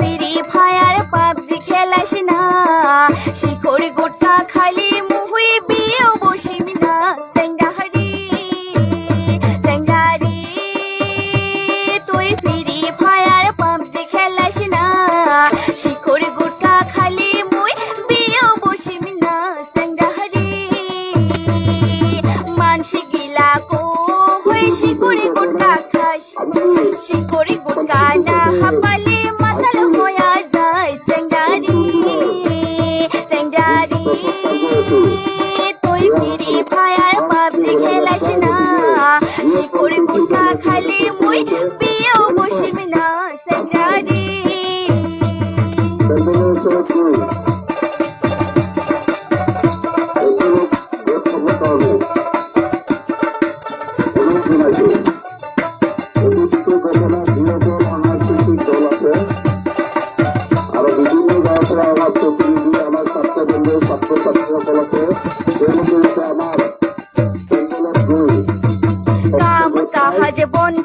Free fire PUBG খেলাস না, শিকড় গোটা খালি মুহুই বিয়ে বসিবি না। সেঙ্গাহারি সেঙ্গারি তুই ফ্রি ফায়ার পাবজি খেলাস না, শিকড় গোটা খালি মুই বিয়ে বসিবি না। সেঙ্গাহারি মানসি গিলা কো হই শিকড় গোটা খাস, শিকড় গোটা না হাপালে মাতাল হয়া যায়। সেঙ্গারি সেঙ্গারি তুই ফ্রি ফায়ার পাবজি খেলাস না, শিকড় গোটা খালি মুই বিয়ে বসিবি না। সেঙ্গারি কাম কাজ বন্ধ